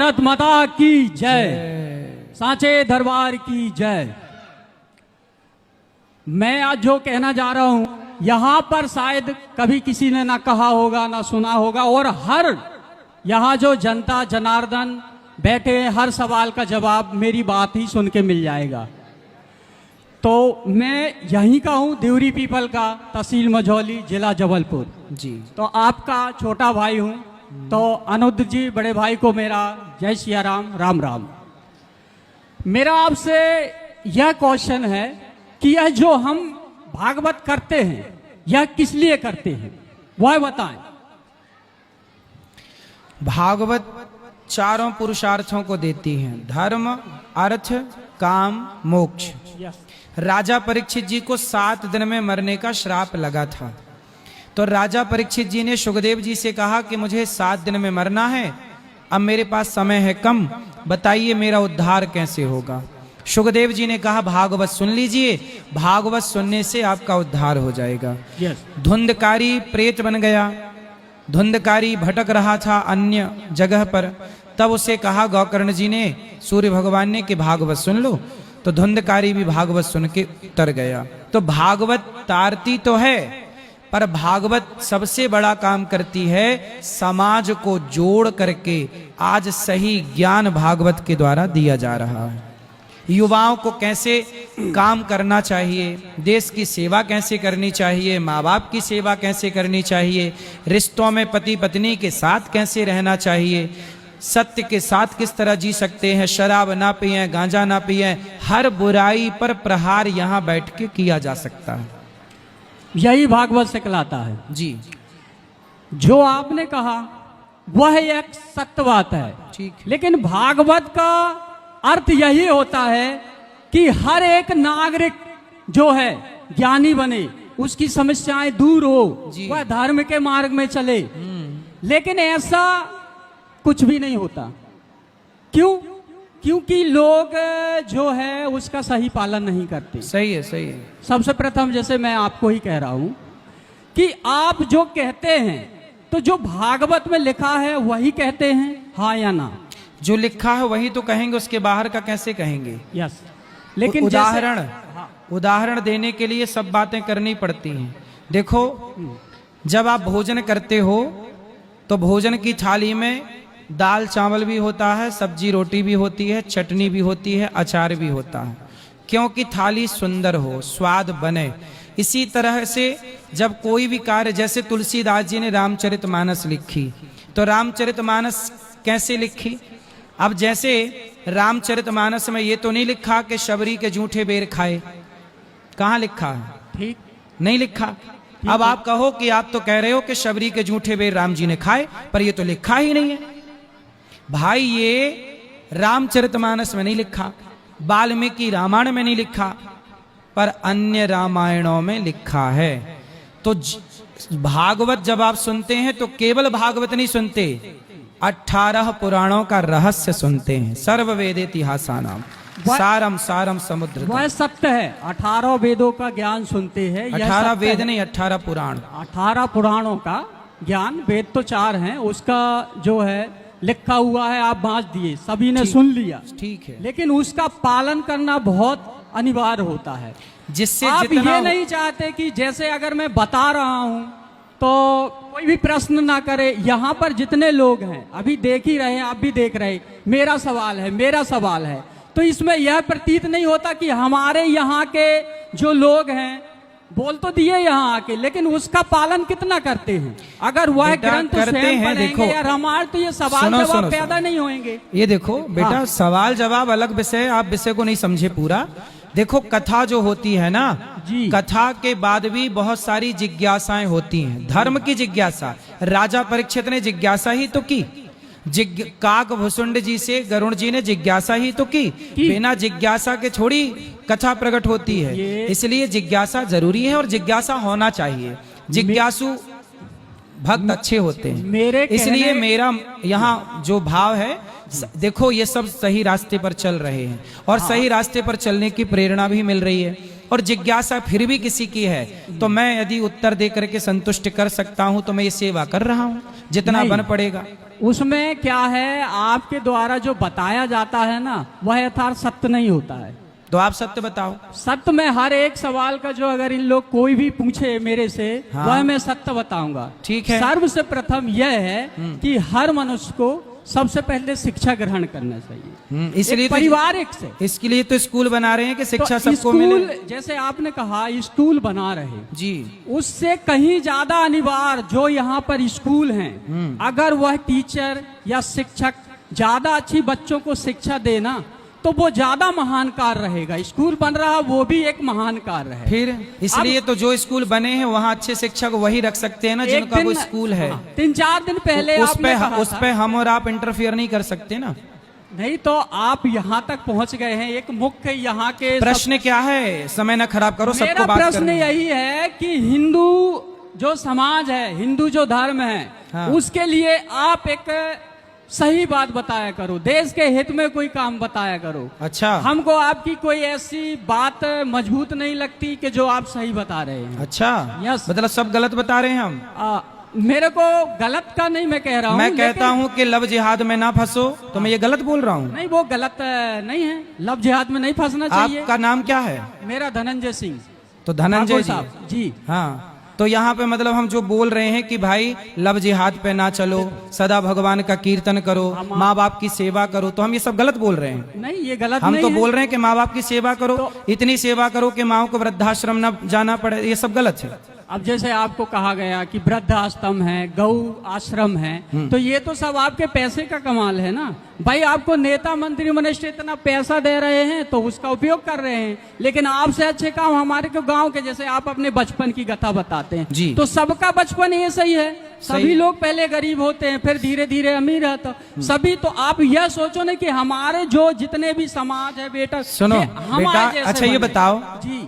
भारत माता की जय, सांचे दरबार की जय। मैं आज जो कहना जा रहा हूं यहां पर शायद कभी किसी ने ना कहा होगा ना सुना होगा, और हर यहां जो जनता जनार्दन बैठे हैं हर सवाल का जवाब मेरी बात ही सुन के मिल जाएगा। तो मैं यहीं का हूं, देवरी पीपल का, तहसील मझौली, जिला जबलपुर जी। तो आपका छोटा भाई हूं। तो अनुद्र जी बड़े भाई को मेरा जय सिया राम, राम राम। मेरा आपसे यह क्वेश्चन है कि यह जो हम भागवत करते हैं यह किस लिए करते हैं, वह बताएं। भागवत चारों पुरुषार्थों को देती है, धर्म, अर्थ, काम, मोक्ष। राजा परीक्षित जी को 7 दिन में मरने का श्राप लगा था, तो राजा परीक्षित जी ने सुखदेव जी से कहा कि मुझे 7 दिन में मरना है, अब मेरे पास समय है कम, बताइए मेरा उद्धार कैसे होगा। सुखदेव जी ने कहा भागवत सुन लीजिए, भागवत सुनने से आपका उद्धार हो जाएगा। धुंधकारी प्रेत बन गया, धुंधकारी भटक रहा था अन्य जगह पर, तब उसे कहा गोकर्ण जी ने, सूर्य भगवान ने, कि भागवत सुन लो। तो धुंधकारी भी भागवत सुन के उतर गया। तो भागवत तारती तो है, पर भागवत सबसे बड़ा काम करती है, समाज को जोड़ करके आज सही ज्ञान भागवत के द्वारा दिया जा रहा है। युवाओं को कैसे काम करना चाहिए, देश की सेवा कैसे करनी चाहिए, माँ बाप की सेवा कैसे करनी चाहिए, रिश्तों में पति पत्नी के साथ कैसे रहना चाहिए, सत्य के साथ किस तरह जी सकते हैं, शराब ना पिएं, गांजा ना पिएं, हर बुराई पर प्रहार यहाँ बैठ के किया जा सकता है। यही भागवत से कहलाता है जी। जो आपने कहा वह एक सत्य बात है, ठीक। लेकिन भागवत का अर्थ यही होता है कि हर एक नागरिक जो है ज्ञानी बने, उसकी समस्याएं दूर हो, वह धर्म के मार्ग में चले। लेकिन ऐसा कुछ भी नहीं होता। क्यों? क्योंकि लोग जो है उसका सही पालन नहीं करते। सही है, सही है। सबसे प्रथम जैसे मैं आपको ही कह रहा हूं कि आप जो कहते हैं तो जो भागवत में लिखा है वही कहते हैं, हाँ या ना? जो लिखा है वही तो कहेंगे, उसके बाहर का कैसे कहेंगे? यस। लेकिन उदाहरण देने के लिए सब बातें करनी पड़ती हैं। देखो, जब आप भोजन करते हो तो भोजन की थाली में दाल चावल भी होता है, सब्जी रोटी भी होती है, चटनी भी होती है, अचार भी होता है, क्योंकि थाली सुंदर हो, स्वाद बने। इसी तरह से जब कोई भी कार्य, जैसे तुलसीदास जी ने रामचरितमानस लिखी, तो रामचरितमानस कैसे लिखी? अब जैसे रामचरितमानस में ये तो नहीं लिखा कि शबरी के जूठे बेर खाए, कहाँ लिखा है? ठीक नहीं लिखा। अब आप कहो कि आप तो कह रहे हो कि शबरी के जूठे बेर राम जी ने खाए, पर ये तो लिखा ही नहीं है। भाई ये रामचरितमानस में नहीं लिखा, वाल्मीकि रामायण में नहीं लिखा, पर अन्य रामायणों में लिखा है। तो भागवत जब आप सुनते हैं तो केवल भागवत नहीं सुनते, 18 पुराणों का रहस्य सुनते हैं। सर्ववेद इतिहासानाम सारम सारम समुद्र। वह सत्य है, 18 वेदों का ज्ञान सुनते हैं। 18 वेद नहीं, 18 पुराण, 18 पुराणों का ज्ञान। वेद तो 4 हैं, उसका जो है लिखा हुआ है, आप बांट दिए, सभी ने सुन लिया, ठीक है, लेकिन उसका पालन करना बहुत अनिवार्य होता है। जिससे आप ये नहीं चाहते कि जैसे अगर मैं बता रहा हूं तो कोई भी प्रश्न ना करे। यहाँ पर जितने लोग हैं अभी देख ही रहे हैं, आप भी देख रहे हैं, मेरा सवाल है, मेरा सवाल है, तो इसमें यह प्रतीत नहीं होता कि हमारे यहाँ के जो लोग हैं बोल तो दिए यहाँ आके, लेकिन उसका पालन कितना करते हैं? अगर वह ग्रंथ करते हैं, देखो या रामायण, तो ये सवाल जवाब पैदा नहीं होंगे। ये देखो बेटा, हाँ। सवाल जवाब अलग विषय, आप विषय को नहीं समझे पूरा। देखो, कथा जो होती है ना जी, कथा के बाद भी बहुत सारी जिज्ञासाएं होती हैं। धर्म की जिज्ञासा, राजा परीक्षित ने जिज्ञासा ही तो की, काक भुसुंड जी से गरुण जी ने जिज्ञासा ही तो की। बिना जिज्ञासा के थोड़ी कथा प्रकट होती है, इसलिए जिज्ञासा जरूरी है और जिज्ञासा होना चाहिए। भक्त अच्छे होते हैं। मेरे इसलिए कहने- मेरा यहाँ जो भाव है, देखो ये सब सही रास्ते पर चल रहे हैं और सही रास्ते पर चलने की प्रेरणा भी मिल रही है और जिज्ञासा फिर भी किसी की है तो मैं यदि उत्तर दे करके संतुष्ट कर सकता हूं तो मैं ये सेवा कर रहा हूं जितना नहीं। बन पड़ेगा। उसमें क्या है, आपके द्वारा जो बताया जाता है ना, वह यथार्थ सत्य नहीं होता है। तो आप सत्य बताओ। सत्य में हर एक सवाल का जो अगर इन लोग कोई भी पूछे मेरे से, हाँ। वह मैं सत्य बताऊंगा। ठीक है। सर्व से प्रथम यह है कि हर मनुष्य को सबसे पहले शिक्षा ग्रहण करना चाहिए, इसलिए एक तो पारिवारिक से। इसके लिए तो स्कूल बना रहे हैं कि शिक्षा तो सबको मिले। स्कूल, जैसे आपने कहा स्कूल बना रहे, जी, उससे कहीं ज्यादा अनिवार्य जो यहाँ पर स्कूल हैं, अगर वह टीचर या शिक्षक ज्यादा अच्छी बच्चों को शिक्षा देना तो वो ज्यादा महान कार्य रहेगा। स्कूल बन रहा वो भी एक महान कार्य है। फिर इसलिए तो जो स्कूल बने हैं वहाँ अच्छे शिक्षक वही रख सकते हैं ना जिनका वो स्कूल है। 3-4 दिन पहले उस आपने कहा उस था- पे हम और आप इंटरफियर नहीं कर सकते ना। नहीं तो आप यहाँ तक पहुँच गए हैं। एक मुख्य यहाँ के प्रश्न क्या है, समय न खराब करो, सबको मेरा बात प्रश्न करनी है। यही है कि हिंदू जो समाज है, हिंदू जो धर्म है, हाँ। उसके लिए आप एक सही बात बताया करो, देश के हित में कोई काम बताया करो। अच्छा, हमको आपकी कोई ऐसी बात मजबूत नहीं लगती कि जो आप सही बता रहे हैं। अच्छा, यस। मतलब सब गलत बता रहे हैं हम। मेरे को गलत का नहीं मैं कह रहा हूँ, मैं कहता हूँ कि लव जिहाद में ना फंसो, तो मैं ये गलत बोल रहा हूँ। नहीं, वो गलत नहीं है। लव जिहाद में नहीं फंसना चाहिए। आपका नाम क्या है? मेरा धनंजय सिंह। तो धनंजय ठाकुर जी। साहब जी। हाँ, तो यहाँ पे मतलब हम जो बोल रहे हैं कि भाई लव जिहाद पे ना चलो, सदा भगवान का कीर्तन करो, माँ बाप की सेवा करो, तो हम ये सब गलत बोल रहे हैं। नहीं, ये गलत हम नहीं तो है। बोल रहे हैं कि माँ बाप की सेवा करो, तो- इतनी सेवा करो कि माँ को वृद्धाश्रम ना जाना पड़े, ये सब गलत है। अब जैसे आपको कहा गया कि वृद्ध आश्रम है, गौ आश्रम है, तो ये तो सब आपके पैसे का कमाल है ना भाई। आपको नेता मंत्री मिनिस्टर इतना पैसा दे रहे हैं तो उसका उपयोग कर रहे हैं, लेकिन आपसे अच्छे काम हमारे को गांव के, जैसे आप अपने बचपन की कथा बताते हैं जी। तो सबका बचपन ये सही है। सभी लोग पहले गरीब होते हैं, फिर धीरे धीरे अमीर होता सभी। तो आप यह सोचो ना कि हमारे जो जितने भी समाज है बेटा, सुनो ये हमारे बेटा, जैसे अच्छा ये बने। बताओ, जी,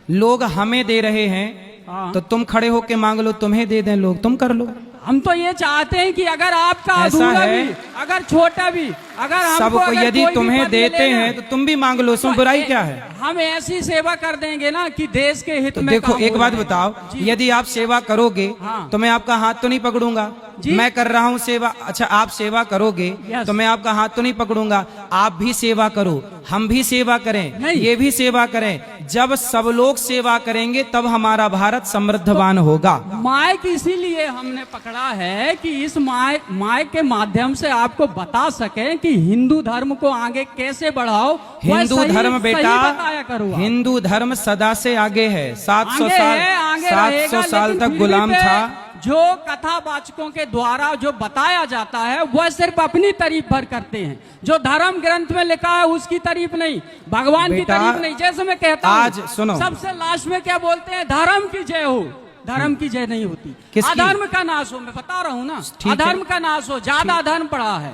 लोग हमें दे रहे हैं हाँ। तो तुम खड़े होके मांग लो, तुम्हें दे दें लोग, तुम कर लो। हम तो ये चाहते हैं कि अगर आपका ऐसा अधूरा है। भी, अगर छोटा भी, अगर हमको सबको अगर यदि कोई भी तुम्हें पद देते मिलेगा, हैं तो तुम भी मांग लो, इसमें तो बुराई ए- क्या है? हम ऐसी सेवा कर देंगे ना कि देश के हित तो में देखो काम एक हो बात जाए। बताओ, जी। यदि आप सेवा करोगे हाँ। तो मैं आपका हाथ तो नहीं पकड़ूंगा। जी। मैं कर रहा हूँ सेवा, अच्छा आप सेवा करोगे यस। तो मैं आपका हाथ तो नहीं पकड़ूंगा। आप भी सेवा करो, हम भी सेवा करें, नहीं। ये भी सेवा करें। जब सब लोग सेवा करेंगे तब हमारा भारत समृद्धवान होगा। माइक इसीलिए हमने पकड़ा है कि इस माइक के माध्यम से आपको बता सके कि हिंदू धर्म को आगे कैसे बढ़ाओ। वह हिंदू सही- धर्म सही बेटा, बताया करो आप। हिंदू धर्म सदा से आगे है। 700 आगे साल, है, आगे 700 रहेगा, साल लेकिन तक फिर गुलाम भी पे था। जो कथावाचकों के द्वारा जो बताया जाता है वह सिर्फ अपनी तारीफ भर करते हैं। जो धर्म ग्रंथ में लिखा है उसकी तारीफ नहीं, भगवान की बेटा, तारीफ नहीं। जैसे मैं कहता हूं, आज सुनो। सबसे लास्ट में क्या बोलते हैं, धर्म की जय हो। धर्म की जय नहीं होती, किसकी? अधर्म का नाश हो। मैं बता रहा हूँ ना, ठीक है। अधर्म का नाश हो। ज्यादा अधर्म पड़ा है।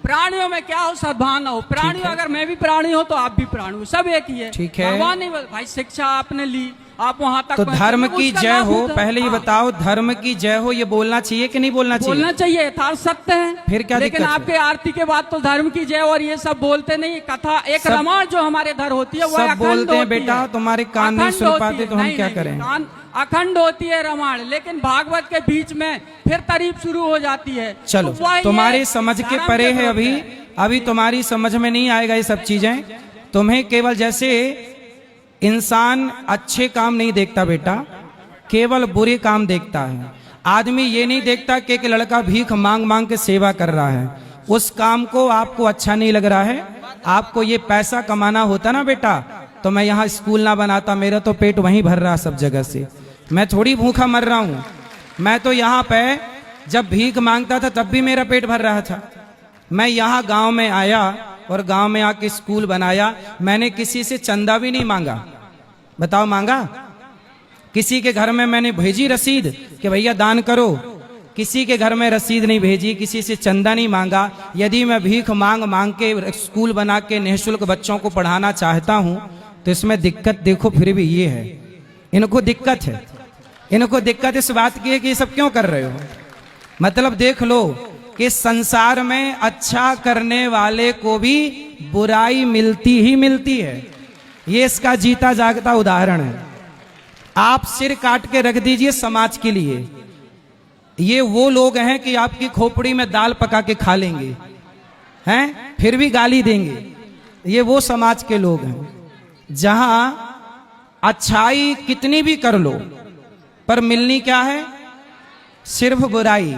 प्राणियों में क्या हो, सद्भावना हो। प्राणी अगर मैं भी प्राणी हो तो आप भी प्राणी हो, सब एक ही है। ठीक है। भगवान नहीं भाई, शिक्षा आपने ली, आप वहां तक तो पहुंचे, धर्म की उसका जय लाभ हो, होता है। पहले ये हाँ। बताओ, धर्म की जय हो ये बोलना चाहिए कि नहीं बोलना चाहिए? बोलना चाहिए, यथार्थ सत्य है। फिर क्या लेकिन दिक्कत है? आपके आरती के बाद तो धर्म की जय और ये सब बोलते नहीं। कथा एक सब- रामायण जो हमारे धर होती है वो सब अखंड बोलते हैं होती बेटा, है। तुम्हारे कान नहीं अखंड सुन होती पाते है। तो हम नहीं, क्या नहीं, करें? कान अखंड होती है रामायण, लेकिन भागवत के बीच में फिर तारीफ शुरू हो जाती है। चलो, तो वह तुम्हारे ये समझ के धर्म परे है। विरोध अभी तुम्हारी समझ में नहीं आएगा ये सब चीजें। तुम्हें केवल जैसे इंसान अच्छे काम नहीं देखता बेटा, केवल बुरे काम देखता है। आदमी ये नहीं देखता कि एक लड़का भीख मांग मांग के सेवा कर रहा है, उस काम को आपको अच्छा नहीं लग रहा है। आपको ये पैसा कमाना होता ना बेटा तो मैं यहाँ स्कूल ना बनाता, मेरा तो पेट वहीं भर रहा सब जगह से। मैं थोड़ी भूखा मर रहा हूँ। मैं तो यहाँ पे जब भीख मांगता था तब भी मेरा पेट भर रहा था। मैं यहाँ गांव में आया और गांव में आके स्कूल बनाया। मैंने किसी से चंदा भी नहीं मांगा। बताओ मांगा? किसी के घर में मैंने भेजी रसीद कि भैया दान करो? किसी के घर में रसीद नहीं भेजी, किसी से चंदा नहीं मांगा। यदि मैं भीख मांग मांग के स्कूल बना के निःशुल्क बच्चों को पढ़ाना चाहता हूं तो इसमें दिक्कत देखो फिर भी ये है, इनको दिक्कत है। इनको दिक्कत इस बात की है कि ये सब क्यों कर रहे हो। मतलब देख लो कि संसार में अच्छा करने वाले को भी बुराई मिलती ही मिलती है। ये इसका जीता जागता उदाहरण है। आप सिर काट के रख दीजिए समाज के लिए, ये वो लोग हैं कि आपकी खोपड़ी में दाल पका के खा लेंगे, हैं, फिर भी गाली देंगे। ये वो समाज के लोग हैं जहां अच्छाई कितनी भी कर लो पर मिलनी क्या है, सिर्फ बुराई।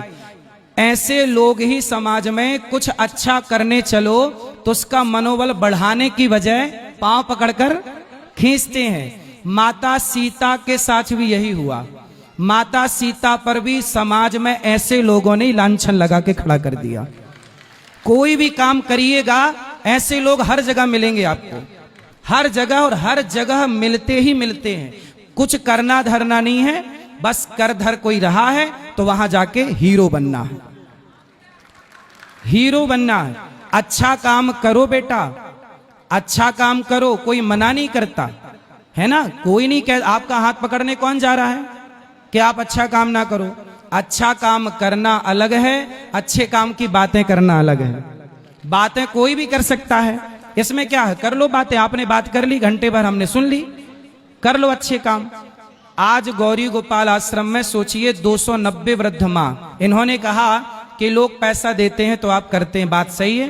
ऐसे लोग ही समाज में कुछ अच्छा करने चलो तो उसका मनोबल बढ़ाने की बजाय पांव पकड़कर खींचते हैं। माता सीता के साथ भी यही हुआ। माता सीता पर भी समाज में ऐसे लोगों ने लांछन लगा के खड़ा कर दिया। कोई भी काम करिएगा ऐसे लोग हर जगह मिलेंगे आपको, हर जगह, और हर जगह मिलते ही मिलते हैं। कुछ करना धरना नहीं है, बस कर धर कोई रहा है तो वहां जाके हीरो बनना है, हीरो बनना है। अच्छा काम करो बेटा, अच्छा काम करो, कोई मना नहीं करता है ना। कोई नहीं कह, आपका हाथ पकड़ने कौन जा रहा है कि आप अच्छा काम ना करो। अच्छा काम करना अलग है, अच्छे काम की बातें करना अलग है। बातें कोई भी कर सकता है, इसमें क्या है, कर लो बातें। आपने बात कर ली, घंटे भर हमने सुन ली, कर लो अच्छे काम। आज गौरी गोपाल आश्रम में सोचिए 290 वृद्ध माँ, इन्होंने कहा कि लोग पैसा देते हैं तो आप करते हैं, बात सही है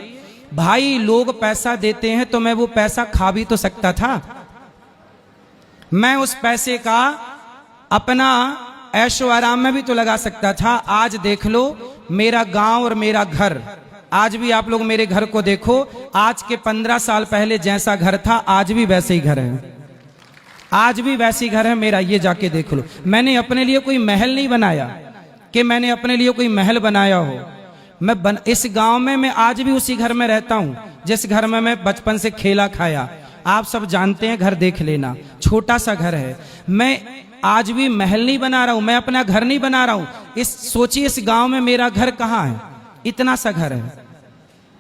भाई। लोग पैसा देते हैं तो मैं वो पैसा खा भी तो सकता था। मैं उस पैसे का अपना ऐशो आराम में भी तो लगा सकता था। आज देख लो मेरा गांव और मेरा घर, आज भी आप लोग मेरे घर को देखो, आज के 15 साल पहले जैसा घर था आज भी वैसे ही घर है, आज भी वैसी घर है मेरा। ये जाके देख लो। मैंने अपने लिए कोई महल नहीं बनाया कि मैंने अपने लिए कोई महल बनाया हो। इस गांव में मैं आज भी उसी घर में रहता हूं जिस घर में मैं बचपन से खेला खाया। आप सब जानते हैं, घर देख लेना, छोटा सा घर है। मैं आज भी महल नहीं बना रहा हूं, मैं अपना घर नहीं बना रहा हूं। सोचिए इस गांव में मेरा घर कहां है, इतना सा घर है।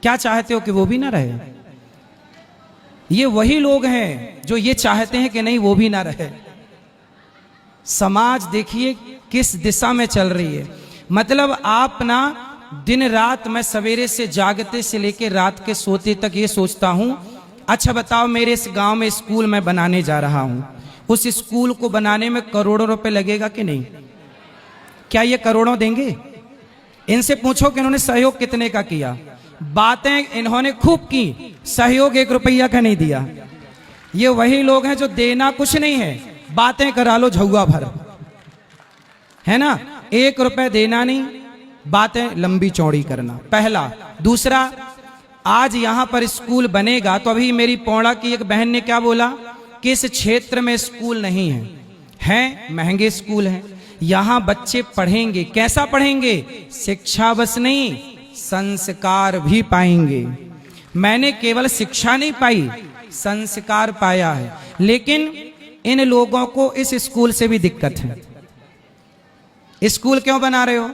क्या चाहते हो कि वो भी ना रहे? ये वही लोग हैं जो ये चाहते हैं कि नहीं वो भी ना रहे। समाज देखिए किस दिशा में चल रही है। मतलब आप ना दिन रात, मैं सवेरे से जागते से लेके रात के सोते तक ये सोचता हूं, अच्छा बताओ मेरे इस गांव में स्कूल मैं बनाने जा रहा हूं, उस स्कूल को बनाने में करोड़ों रुपए लगेगा कि नहीं? क्या ये करोड़ों देंगे? इनसे पूछो कि इन्होंने सहयोग कितने का किया। बातें इन्होंने खूब की, सहयोग 1 रुपया का नहीं दिया। ये वही लोग हैं जो देना कुछ नहीं है, बातें करा लो झौआ भर, है ना। 1 रुपए देना नहीं, बातें लंबी चौड़ी करना, पहला। दूसरा, आज यहां पर स्कूल बनेगा तो अभी मेरी पौड़ा की एक बहन ने क्या बोला कि इस क्षेत्र में स्कूल नहीं है, हैं महंगे स्कूल हैं, यहां बच्चे पढ़ेंगे। कैसा पढ़ेंगे? शिक्षा बस नहीं, संस्कार भी पाएंगे। मैंने केवल शिक्षा नहीं पाई, संस्कार पाया है। लेकिन इन लोगों को इस स्कूल से भी दिक्कत है। स्कूल क्यों बना रहे हो?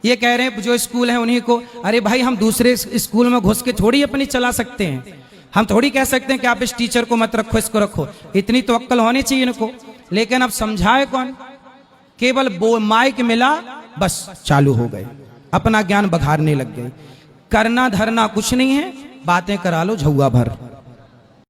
ये कह रहे हैं जो स्कूल है उन्हीं को। अरे भाई, हम दूसरे स्कूल में घुस के थोड़ी अपनी चला सकते हैं। हम थोड़ी कह सकते हैं कि आप इस टीचर को मत रखो, इसको रखो। इतनी तो अक्ल होनी चाहिए इनको। लेकिन अब समझाए कौन? केवल माइक मिला, बस चालू हो गए, अपना ज्ञान बघारने लग गए। करना धरना कुछ नहीं है, बातें करा लो झौआ भर।